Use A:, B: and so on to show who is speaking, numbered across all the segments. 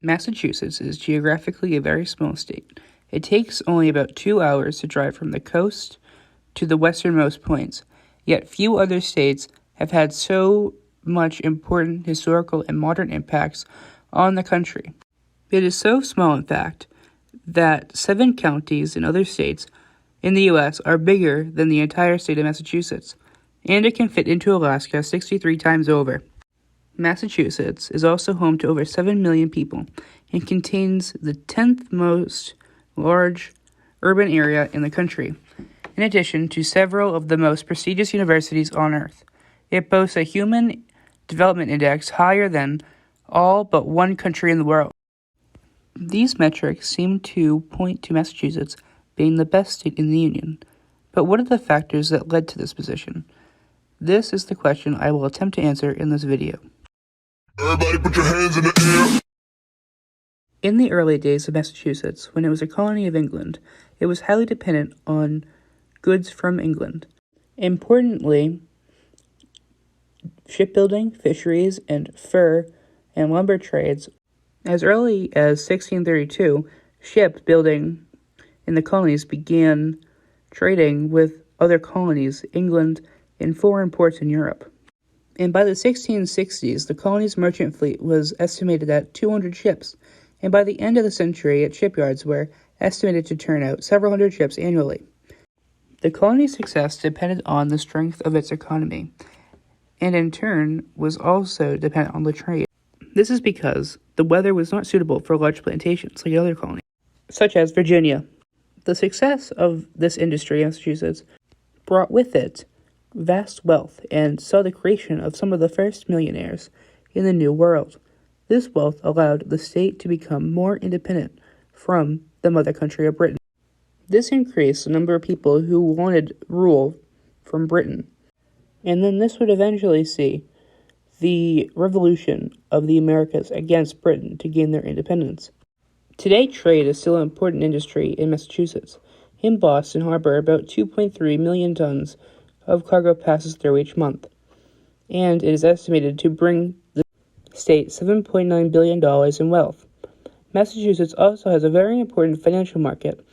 A: Massachusetts is geographically a very small state. It takes only about 2 hours to drive from the coast to the westernmost points, yet few other states have had so much important historical and modern impacts on the country. It is so small, in fact, that 7 counties in other states in the U.S. are bigger than the entire state of Massachusetts, and it can fit into Alaska 63 times over. Massachusetts is also home to over 7 million people and contains the 10th most large urban area in the country, in addition to several of the most prestigious universities on Earth. It boasts a Human Development Index higher than all but one country in the world. These metrics seem to point to Massachusetts being the best state in the Union. But what are the factors that led to this position? This is the question I will attempt to answer in this video.
B: Everybody put your hands in the air.
A: In the early days of Massachusetts, when it was a colony of England, it was highly dependent on goods from England. Importantly, shipbuilding, fisheries, and fur and lumber trades. As early as 1632, shipbuilding in the colonies began trading with other colonies, England, and foreign ports in Europe. And by the 1660s, the colony's merchant fleet was estimated at 200 ships, and by the end of the century, its shipyards were estimated to turn out several hundred ships annually. The colony's success depended on the strength of its economy, and in turn was also dependent on the trade. This is because the weather was not suitable for large plantations like other colonies, such as Virginia. The success of this industry in Massachusetts brought with it vast wealth and saw the creation of some of the first millionaires in the New World. This wealth allowed the state to become more independent from the mother country of Britain. This increased the number of people who wanted rule from Britain, and then this would eventually see the revolution of the Americas against Britain to gain their independence. Today, trade is still an important industry in Massachusetts. In Boston Harbor, about 2.3 million tons of cargo passes through each month, and it is estimated to bring the state $7.9 billion in wealth. Massachusetts also has a very important financial market.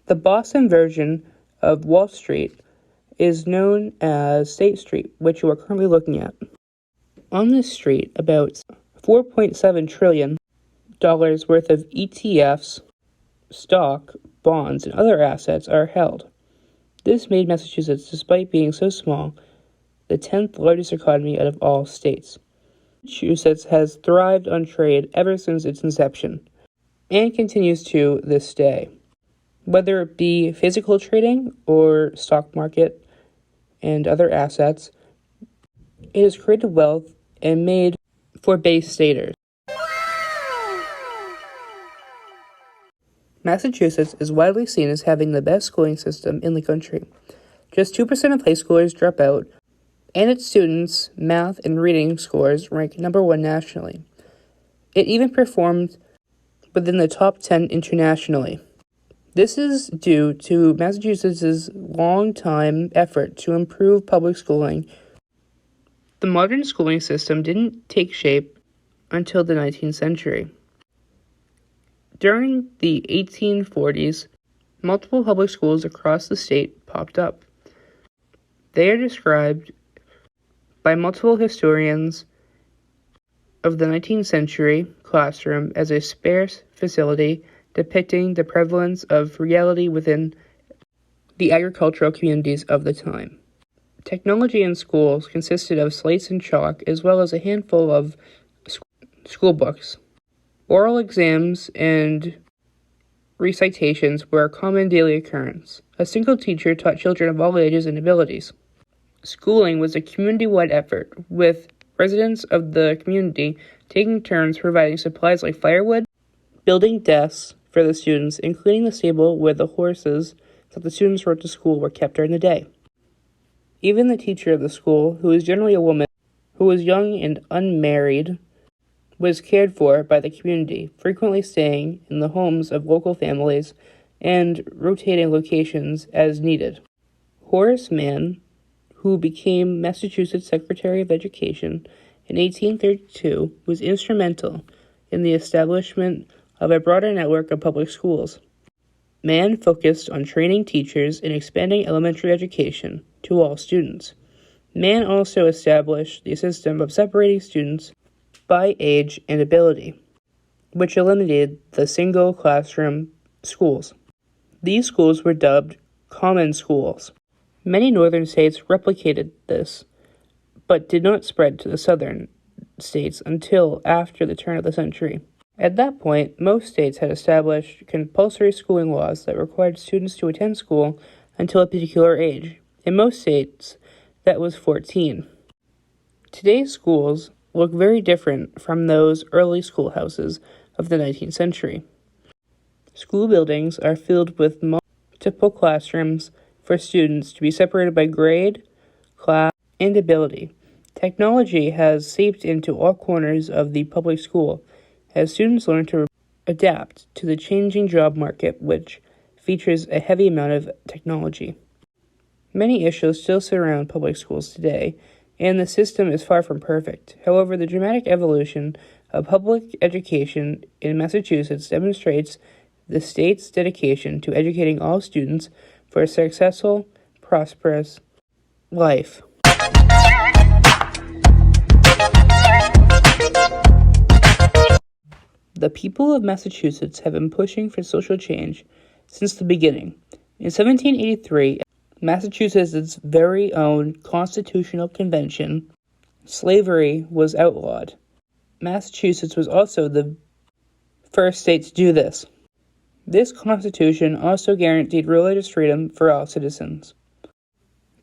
A: The Boston version of Wall Street is known as State Street, which you are currently looking at. On this street, about $4.7 trillion worth of ETFs, stock, bonds, and other assets are held. This made Massachusetts, despite being so small, the 10th largest economy out of all states. Massachusetts has thrived on trade ever since its inception, and continues to this day. Whether it be physical trading or stock market and other assets, it has created wealth and made for base staters. Massachusetts is widely seen as having the best schooling system in the country. Just 2% of high schoolers drop out, and its students' math and reading scores rank number 1 nationally. It even performed within the top 10 internationally. This is due to Massachusetts' long-time effort to improve public schooling. The modern schooling system didn't take shape until the 19th century. During the 1840s, multiple public schools across the state popped up. They are described by multiple historians of the 19th century classroom as a sparse facility depicting the prevalence of reality within the agricultural communities of the time. Technology in schools consisted of slates and chalk, as well as a handful of school books. Oral exams and recitations were a common daily occurrence. A single teacher taught children of all ages and abilities. Schooling was a community-wide effort, with residents of the community taking turns providing supplies like firewood, building desks for the students, including the stable where the horses that the students rode to school were kept during the day. Even the teacher of the school, who was generally a woman who was young and unmarried, was cared for by the community, frequently staying in the homes of local families and rotating locations as needed. Horace Mann, who became Massachusetts Secretary of Education in 1832, was instrumental in the establishment of a broader network of public schools. Mann focused on training teachers and expanding elementary education to all students. Mann also established the system of separating students by age and ability, which eliminated the single classroom schools. These schools were dubbed common schools. Many northern states replicated this, but did not spread to the southern states until after the turn of the century. At that point, most states had established compulsory schooling laws that required students to attend school until a particular age. In most states, that was 14. Today's schools look very different from those early schoolhouses of the 19th century. School buildings are filled with multiple classrooms for students to be separated by grade, class, and ability. Technology has seeped into all corners of the public school as students learn to adapt to the changing job market, which features a heavy amount of technology. Many issues still surround public schools today, and the system is far from perfect. However, the dramatic evolution of public education in Massachusetts demonstrates the state's dedication to educating all students for a successful, prosperous life. The people of Massachusetts have been pushing for social change since the beginning. In 1783, Massachusetts' very own constitutional convention, slavery was outlawed. Massachusetts was also the first state to do this. This constitution also guaranteed religious freedom for all citizens.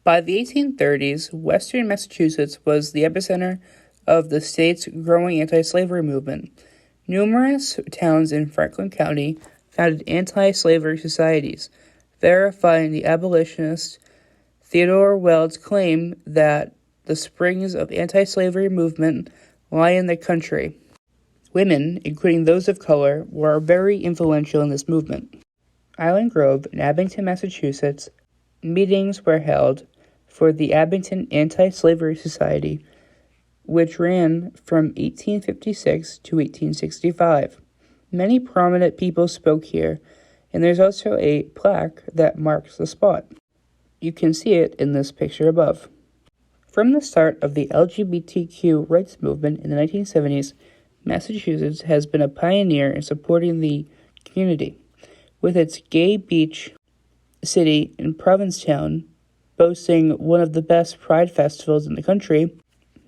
A: By the 1830s, Western Massachusetts was the epicenter of the state's growing anti-slavery movement. Numerous towns in Franklin County founded anti-slavery societies, verifying the abolitionist Theodore Weld's claim that the springs of anti-slavery movement lie in the country. Women, including those of color, were very influential in this movement. Island Grove in Abington, Massachusetts, meetings were held for the Abington Anti-Slavery Society, which ran from 1856 to 1865. Many prominent people spoke here, and there's also a plaque that marks the spot. You can see it in this picture above. From the start of the LGBTQ rights movement in the 1970s, Massachusetts has been a pioneer in supporting the community. With its gay beach city in Provincetown boasting one of the best pride festivals in the country,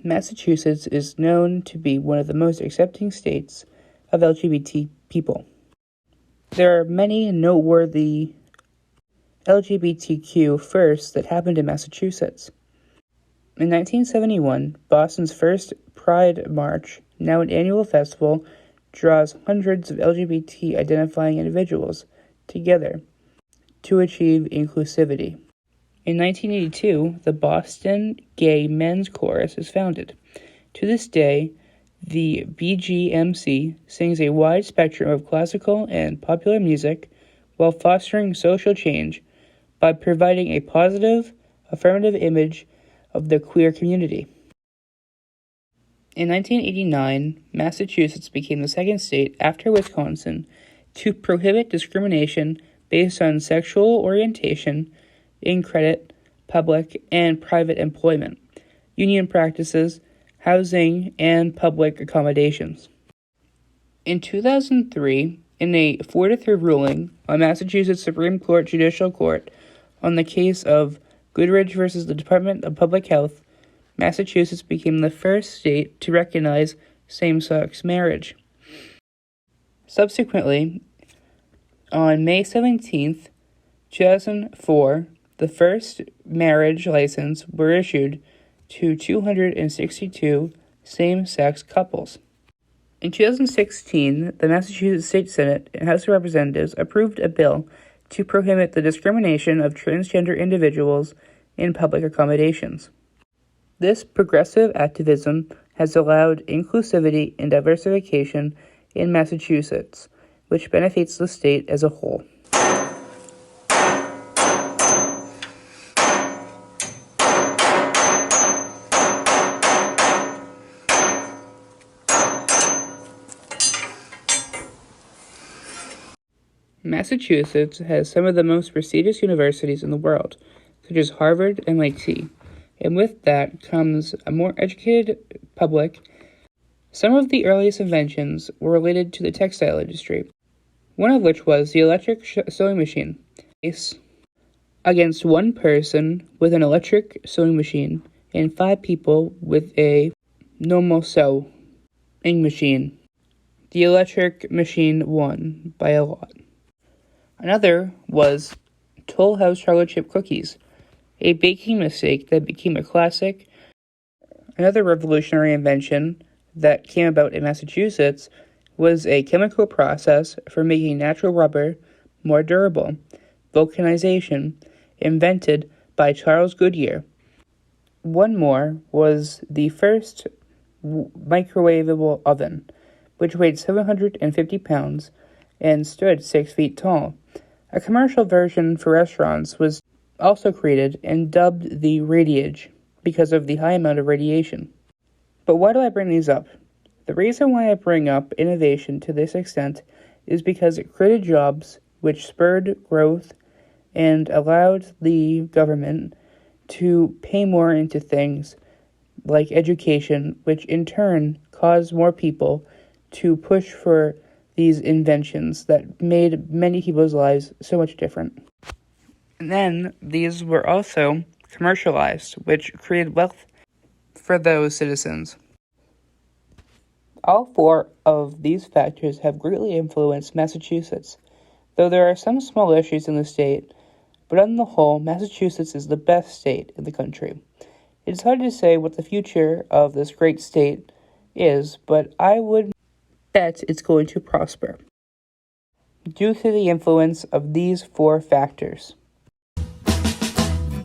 A: Massachusetts is known to be one of the most accepting states of LGBT people. There are many noteworthy LGBTQ firsts that happened in Massachusetts. In 1971, Boston's first Pride March, now an annual festival, draws hundreds of LGBT-identifying individuals together to achieve inclusivity. In 1982, the Boston Gay Men's Chorus is founded. To this day, the BGMC sings a wide spectrum of classical and popular music while fostering social change by providing a positive, affirmative image of the queer community. In 1989, Massachusetts became the second state after Wisconsin to prohibit discrimination based on sexual orientation in credit, public and private employment, union practices, housing, and public accommodations. In 2003, in a 4-3 ruling on Massachusetts Supreme Court Judicial Court on the case of Goodridge versus the Department of Public Health, Massachusetts became the first state to recognize same-sex marriage. Subsequently, on May 17, 2004, the first marriage license were issued to 262 same-sex couples. In 2016, the Massachusetts State Senate and House of Representatives approved a bill to prohibit the discrimination of transgender individuals in public accommodations. This progressive activism has allowed inclusivity and diversification in Massachusetts, which benefits the state as a whole. Massachusetts has some of the most prestigious universities in the world, such as Harvard and MIT, and with that comes a more educated public. Some of the earliest inventions were related to the textile industry, one of which was the electric sewing machine. Against one person with an electric sewing machine and 5 people with a normal sewing machine. The electric machine won by a lot. Another was Toll House chocolate chip cookies, a baking mistake that became a classic. Another revolutionary invention that came about in Massachusetts was a chemical process for making natural rubber more durable, vulcanization, invented by Charles Goodyear. One more was the first microwavable oven, which weighed 750 pounds and stood 6 feet tall. A commercial version for restaurants was also created and dubbed the Radiage because of the high amount of radiation. But why do I bring these up? The reason why I bring up innovation to this extent is because it created jobs which spurred growth and allowed the government to pay more into things like education, which in turn caused more people to push for these inventions that made many people's lives so much different. And then these were also commercialized, which created wealth for those citizens. All 4 of these factors have greatly influenced Massachusetts, though there are some small issues in the state, but on the whole, Massachusetts is the best state in the country. It's hard to say what the future of this great state is, but I would bet it's going to prosper due to the influence of these 4 factors.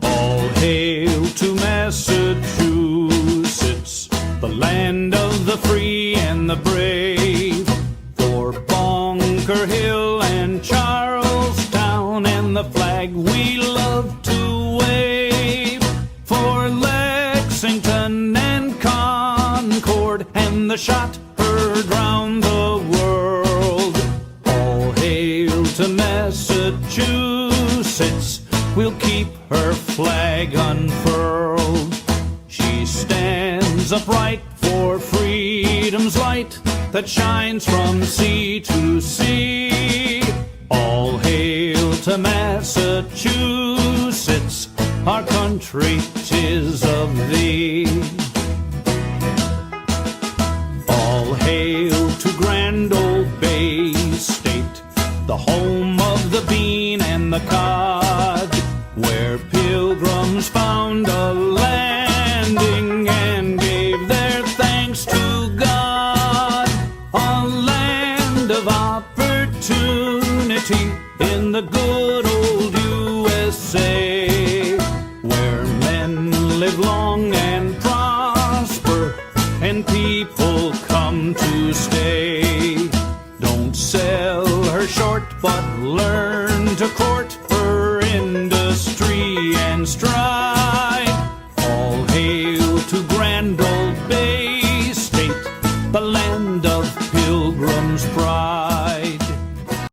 C: All hail to Massachusetts, the land of the free and the brave. For Bunker Hill and Charlestown and the flag we love to wave. For Lexington and Concord and the shot heard round the world. All hail to Massachusetts, we'll keep her flag unfurled. She stands upright for freedom's light that shines from sea to sea. All hail to Massachusetts, our country 'tis of thee. All hail to grand old Bay State, the home of the bean and the cod, where pilgrims found a landing and gave their thanks to God. A land of opportunity in the good old USA, where men live long and prosper and people come to stay. Don't sell her short, but learn to court her industry and strive. All hail to grand old